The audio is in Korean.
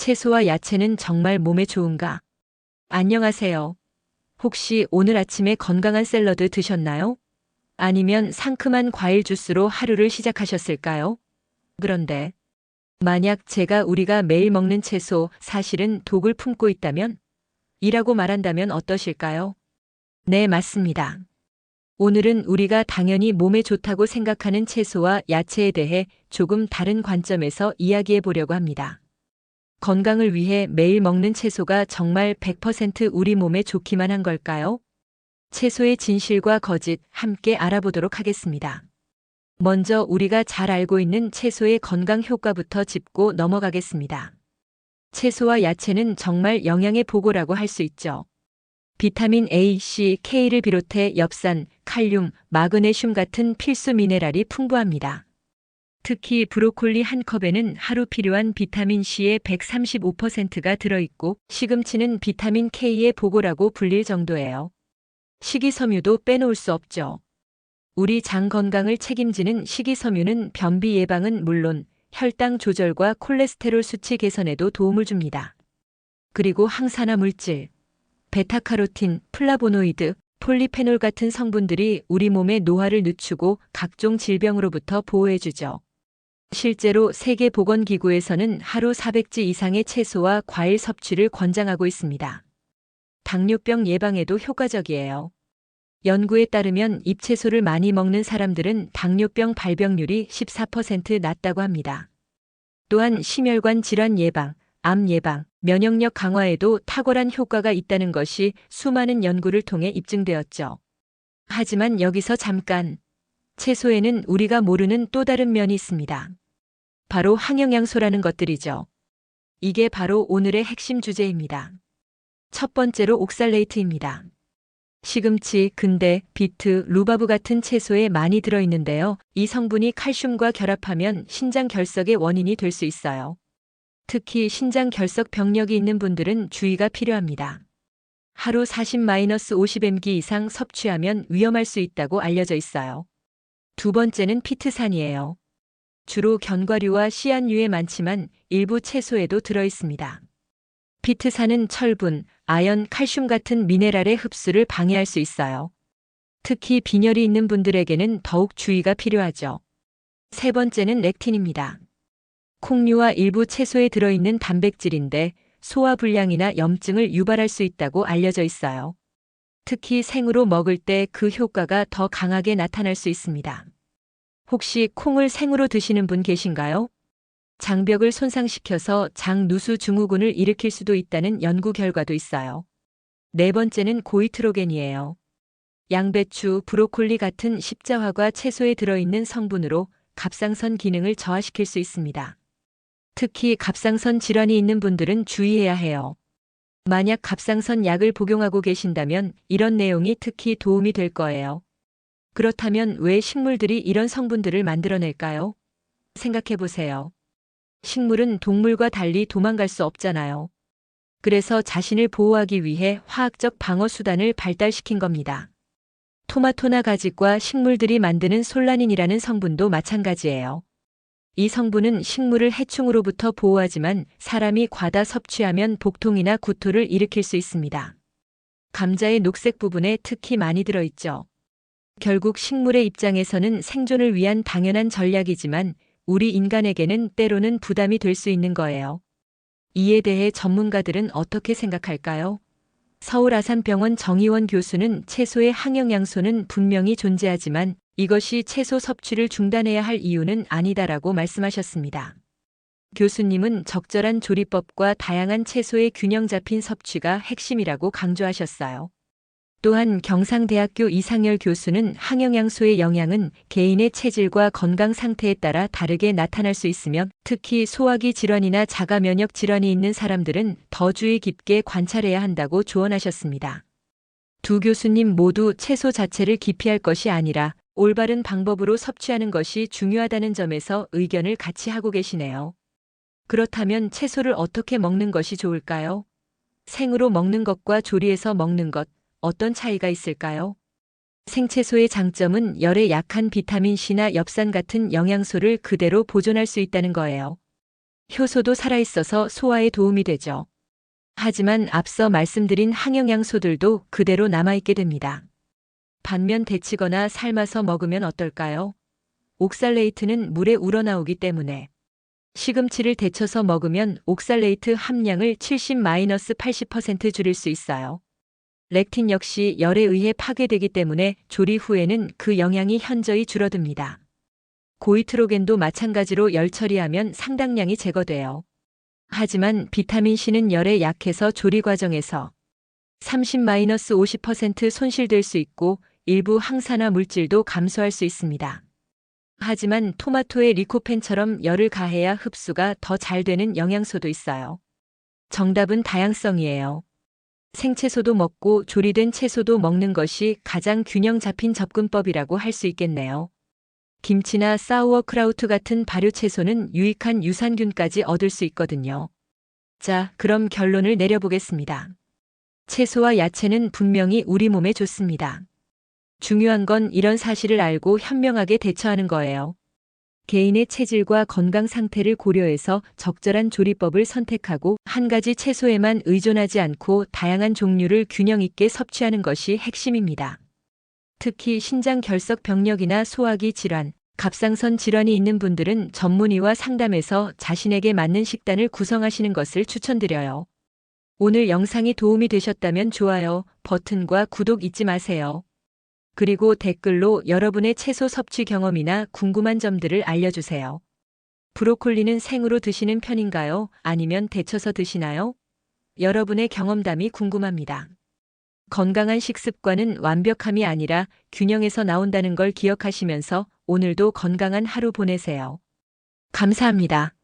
채소와 야채는 정말 몸에 좋은가? 안녕하세요. 혹시 오늘 아침에 건강한 샐러드 드셨나요? 아니면 상큼한 과일 주스로 하루를 시작하셨을까요? 그런데 만약 우리가 매일 먹는 채소 사실은 독을 품고 있다면? 이라고 말한다면 어떠실까요? 네, 맞습니다. 오늘은 우리가 당연히 몸에 좋다고 생각하는 채소와 야채에 대해 조금 다른 관점에서 이야기해 보려고 합니다. 건강을 위해 매일 먹는 채소가 정말 100% 우리 몸에 좋기만 한 걸까요? 채소의 진실과 거짓 함께 알아보도록 하겠습니다. 먼저 우리가 잘 알고 있는 채소의 건강 효과부터 짚고 넘어가겠습니다. 채소와 야채는 정말 영양의 보고라고 할 수 있죠. 비타민 A, C, K를 비롯해 엽산, 칼륨, 마그네슘 같은 필수 미네랄이 풍부합니다. 특히 브로콜리 한 컵에는 하루 필요한 비타민 C의 135%가 들어있고 시금치는 비타민 K의 보고라고 불릴 정도예요. 식이섬유도 빼놓을 수 없죠. 우리 장 건강을 책임지는 식이섬유는 변비 예방은 물론 혈당 조절과 콜레스테롤 수치 개선에도 도움을 줍니다. 그리고 항산화 물질, 베타카로틴, 플라보노이드, 폴리페놀 같은 성분들이 우리 몸의 노화를 늦추고 각종 질병으로부터 보호해주죠. 실제로 세계보건기구에서는 하루 400지 이상의 채소와 과일 섭취를 권장하고 있습니다. 당뇨병 예방에도 효과적이에요. 연구에 따르면 잎채소를 많이 먹는 사람들은 당뇨병 발병률이 14% 낮다고 합니다. 또한 심혈관 질환 예방, 암 예방, 면역력 강화에도 탁월한 효과가 있다는 것이 수많은 연구를 통해 입증되었죠. 하지만 여기서 잠깐, 채소에는 우리가 모르는 또 다른 면이 있습니다. 바로 항영양소라는 것들이죠. 이게 바로 오늘의 핵심 주제입니다. 첫 번째로 옥살레이트입니다. 시금치, 근대, 비트, 루바브 같은 채소에 많이 들어있는데요. 이 성분이 칼슘과 결합하면 신장 결석의 원인이 될 수 있어요. 특히 신장 결석 병력이 있는 분들은 주의가 필요합니다. 하루 40-50mg 이상 섭취하면 위험할 수 있다고 알려져 있어요. 두 번째는 피트산이에요. 주로 견과류와 씨앗류에 많지만 일부 채소에도 들어있습니다. 피트산은 철분, 아연, 칼슘 같은 미네랄의 흡수를 방해할 수 있어요. 특히 빈혈이 있는 분들에게는 더욱 주의가 필요하죠. 세 번째는 렉틴입니다. 콩류와 일부 채소에 들어있는 단백질인데 소화불량이나 염증을 유발할 수 있다고 알려져 있어요. 특히 생으로 먹을 때 그 효과가 더 강하게 나타날 수 있습니다. 혹시 콩을 생으로 드시는 분 계신가요? 장벽을 손상시켜서 장 누수 증후군을 일으킬 수도 있다는 연구 결과도 있어요. 네 번째는 고이트로겐이에요. 양배추, 브로콜리 같은 십자화과 채소에 들어있는 성분으로 갑상선 기능을 저하시킬 수 있습니다. 특히 갑상선 질환이 있는 분들은 주의해야 해요. 만약 갑상선 약을 복용하고 계신다면 이런 내용이 특히 도움이 될 거예요. 그렇다면 왜 식물들이 이런 성분들을 만들어낼까요? 생각해 보세요. 식물은 동물과 달리 도망갈 수 없잖아요. 그래서 자신을 보호하기 위해 화학적 방어 수단을 발달시킨 겁니다. 토마토나 가지과 식물들이 만드는 솔라닌이라는 성분도 마찬가지예요. 이 성분은 식물을 해충으로부터 보호하지만 사람이 과다 섭취하면 복통이나 구토를 일으킬 수 있습니다. 감자의 녹색 부분에 특히 많이 들어있죠. 결국 식물의 입장에서는 생존을 위한 당연한 전략이지만 우리 인간에게는 때로는 부담이 될 수 있는 거예요. 이에 대해 전문가들은 어떻게 생각할까요? 서울 아산병원 정의원 교수는 채소의 항영양소는 분명히 존재하지만 이것이 채소 섭취를 중단해야 할 이유는 아니다라고 말씀하셨습니다. 교수님은 적절한 조리법과 다양한 채소의 균형 잡힌 섭취가 핵심이라고 강조하셨어요. 또한 경상대학교 이상열 교수는 항영양소의 영향은 개인의 체질과 건강 상태에 따라 다르게 나타날 수 있으며 특히 소화기 질환이나 자가 면역 질환이 있는 사람들은 더 주의 깊게 관찰해야 한다고 조언하셨습니다. 두 교수님 모두 채소 자체를 기피할 것이 아니라 올바른 방법으로 섭취하는 것이 중요하다는 점에서 의견을 같이 하고 계시네요. 그렇다면 채소를 어떻게 먹는 것이 좋을까요? 생으로 먹는 것과 조리해서 먹는 것, 어떤 차이가 있을까요? 생채소의 장점은 열에 약한 비타민 C나 엽산 같은 영양소를 그대로 보존할 수 있다는 거예요. 효소도 살아있어서 소화에 도움이 되죠. 하지만 앞서 말씀드린 항영양소들도 그대로 남아있게 됩니다. 반면 데치거나 삶아서 먹으면 어떨까요? 옥살레이트는 물에 우러나오기 때문에 시금치를 데쳐서 먹으면 옥살레이트 함량을 70-80% 줄일 수 있어요. 렉틴 역시 열에 의해 파괴되기 때문에 조리 후에는 그 영향이 현저히 줄어듭니다. 고이트로겐도 마찬가지로 열 처리하면 상당량이 제거돼요. 하지만 비타민C는 열에 약해서 조리 과정에서 30-50% 손실될 수 있고 일부 항산화 물질도 감소할 수 있습니다. 하지만 토마토의 리코펜처럼 열을 가해야 흡수가 더 잘 되는 영양소도 있어요. 정답은 다양성이에요. 생채소도 먹고 조리된 채소도 먹는 것이 가장 균형 잡힌 접근법이라고 할 수 있겠네요. 김치나 사우어크라우트 같은 발효 채소는 유익한 유산균까지 얻을 수 있거든요. 자, 그럼 결론을 내려보겠습니다. 채소와 야채는 분명히 우리 몸에 좋습니다. 중요한 건 이런 사실을 알고 현명하게 대처하는 거예요. 개인의 체질과 건강 상태를 고려해서 적절한 조리법을 선택하고 한 가지 채소에만 의존하지 않고 다양한 종류를 균형 있게 섭취하는 것이 핵심입니다. 특히 신장 결석 병력이나 소화기 질환, 갑상선 질환이 있는 분들은 전문의와 상담해서 자신에게 맞는 식단을 구성하시는 것을 추천드려요. 오늘 영상이 도움이 되셨다면 좋아요 버튼과 구독 잊지 마세요. 그리고 댓글로 여러분의 채소 섭취 경험이나 궁금한 점들을 알려주세요. 브로콜리는 생으로 드시는 편인가요? 아니면 데쳐서 드시나요? 여러분의 경험담이 궁금합니다. 건강한 식습관은 완벽함이 아니라 균형에서 나온다는 걸 기억하시면서 오늘도 건강한 하루 보내세요. 감사합니다.